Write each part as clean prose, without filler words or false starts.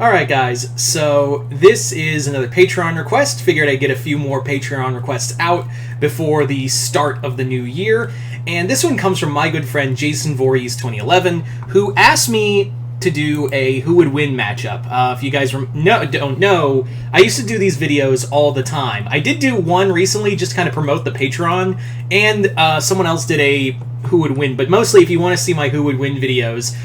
Alright guys, so this is another Patreon request. Figured I'd get a few more Patreon requests out before the start of the new year. And this one comes from my good friend Jason Voorhees 2011, who asked me to do a Who Would Win matchup. If you guys don't know, I used to do these videos all the time. I did do one recently, just kind of promote the Patreon, and someone else did a Who Would Win. But mostly, if you want to see my Who Would Win videos,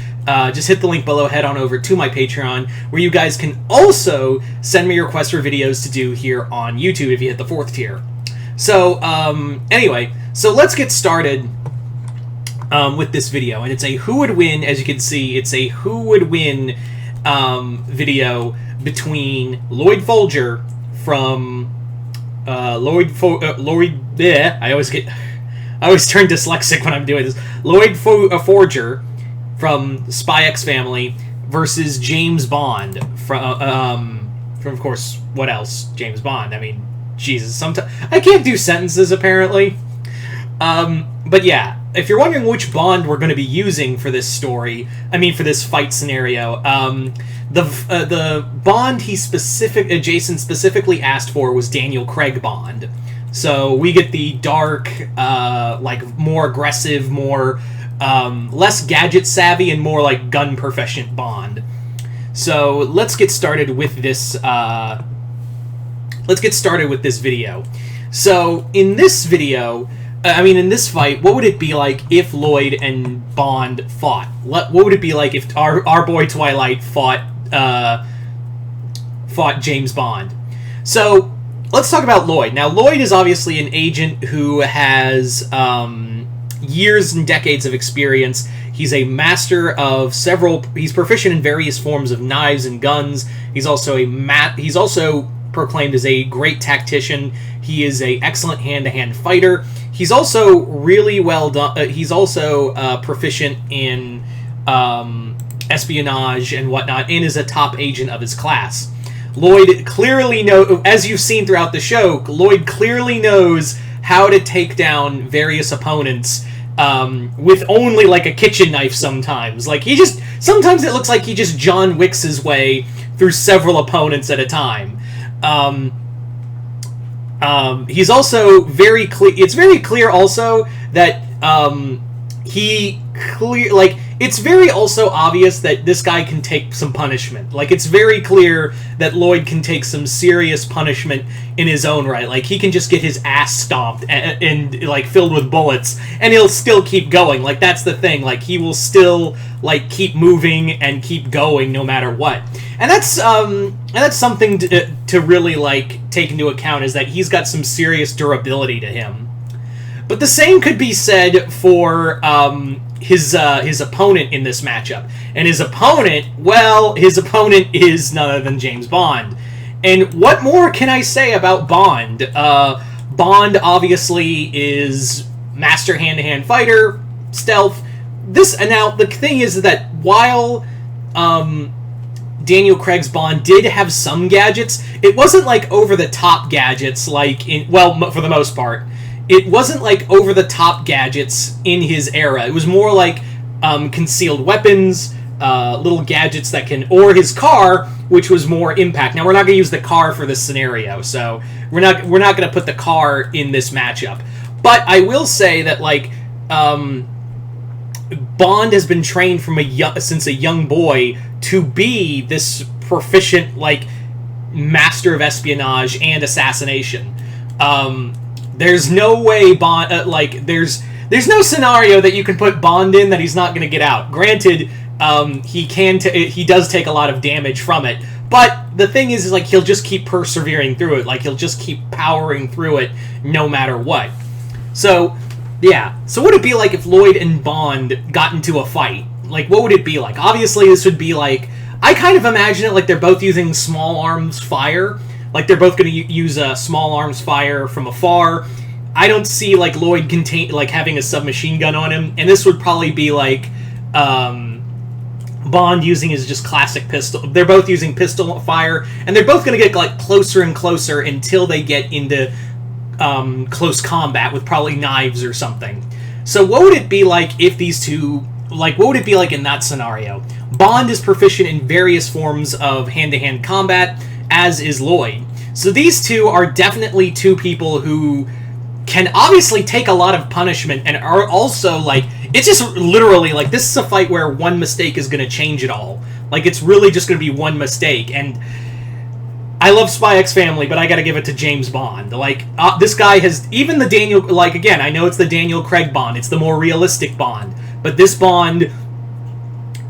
just hit the link below, head on over to my Patreon, where you guys can also send me requests for videos to do here on YouTube if you hit the 4th tier. So, anyway, so let's get started with this video. And it's a Who Would Win, as you can see, it's a Who Would Win video between Loid Folger from Loid, I always turn dyslexic when I'm doing this. Loid Forger from Spy X Family versus James Bond from of course, what else? James Bond. I mean, Jesus, sometimes I can't do sentences apparently. But yeah, if you're wondering which Bond we're going to be using for this story, I mean for this fight scenario, the Bond Jason specifically asked for was Daniel Craig Bond. So we get the dark, like more aggressive, more less gadget savvy, and more like gun proficient Bond. So let's get started with this. Video. So in this video, in this fight, what would it be like if Loid and Bond fought? What would it be like if our boy Twilight fought James Bond? So let's talk about Loid. Now, Loid is obviously an agent who has years and decades of experience. He's a master of he's proficient in various forms of knives and guns. He's also he's also proclaimed as a great tactician. He is an excellent hand-to-hand fighter. He's also really well done. He's also proficient in espionage and whatnot, and is a top agent of his class. Loid clearly as you've seen throughout the show, Loid clearly knows how to take down various opponents with only like a kitchen knife sometimes. Like sometimes it looks like he just John Wicks his way through several opponents at a time. He's also very clear. It's very clear also that it's very also obvious that this guy can take some punishment. Like, it's very clear that Loid can take some serious punishment in his own right. Like, he can just get his ass stomped and like filled with bullets, and he'll still keep going. Like, that's the thing. Like, he will still like keep moving and keep going no matter what. And that's something to really like take into account, is that he's got some serious durability to him. But the same could be said for his opponent in this matchup. And his opponent is none other than James Bond. And what more can I say about Bond? Bond obviously is master hand-to-hand fighter, stealth. Now the thing is that while Daniel Craig's Bond did have some gadgets, it wasn't like over-the-top gadgets like for the most part. It wasn't like over-the-top gadgets in his era. It was more like concealed weapons, little gadgets or his car, which was more impact. Now, we're not going to use the car for this scenario, so we're not going to put the car in this matchup. But I will say that like Bond has been trained since a young boy to be this proficient like master of espionage and assassination. There's no way Bond there's no scenario that you can put Bond in that he's not going to get out. Granted, he does take a lot of damage from it, but the thing is like he'll just keep persevering through it. Like, he'll just keep powering through it no matter what. So yeah. So what would it be like if Loid and Bond got into a fight? Like, what would it be like? Obviously, this would be like, I kind of imagine it like they're both using small arms fire. Like, they're both going to use a small arms fire from afar. I don't see, like, Loid having a submachine gun on him. And this would probably be, like, Bond using his just classic pistol. They're both using pistol fire. And they're both going to get, like, closer and closer until they get into close combat with probably knives or something. So what would it be like if these two... Like, what would it be like in that scenario? Bond is proficient in various forms of hand-to-hand combat, as is Loid. So these two are definitely two people who can obviously take a lot of punishment and are also, like, it's just literally, like, this is a fight where one mistake is going to change it all. Like, it's really just going to be one mistake, and I love Spy X Family, but I gotta give it to James Bond. Like, this guy has, even the Daniel, like, again, I know it's the Daniel Craig Bond, it's the more realistic Bond, but this Bond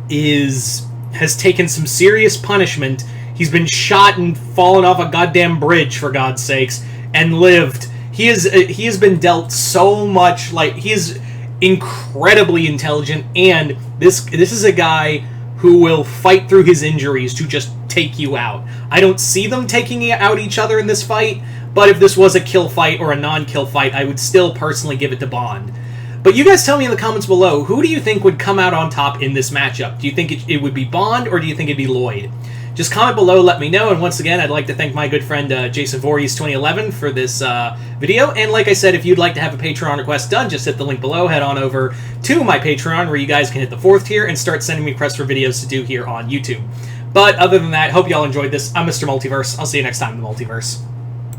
has taken some serious punishment. He's been shot and fallen off a goddamn bridge, for God's sakes, and lived. He has been dealt so much, like, he is incredibly intelligent, and this is a guy who will fight through his injuries to just take you out. I don't see them taking out each other in this fight, but if this was a kill fight or a non-kill fight, I would still personally give it to Bond. But you guys tell me in the comments below, who do you think would come out on top in this matchup? Do you think it would be Bond, or do you think it'd be Loid? Just comment below, let me know, and once again, I'd like to thank my good friend Jason Voorhees 2011 for this video, and like I said, if you'd like to have a Patreon request done, just hit the link below, head on over to my Patreon, where you guys can hit the 4th tier and start sending me requests for videos to do here on YouTube. But other than that, hope y'all enjoyed this. I'm Mr. Multiverse. I'll see you next time in the Multiverse.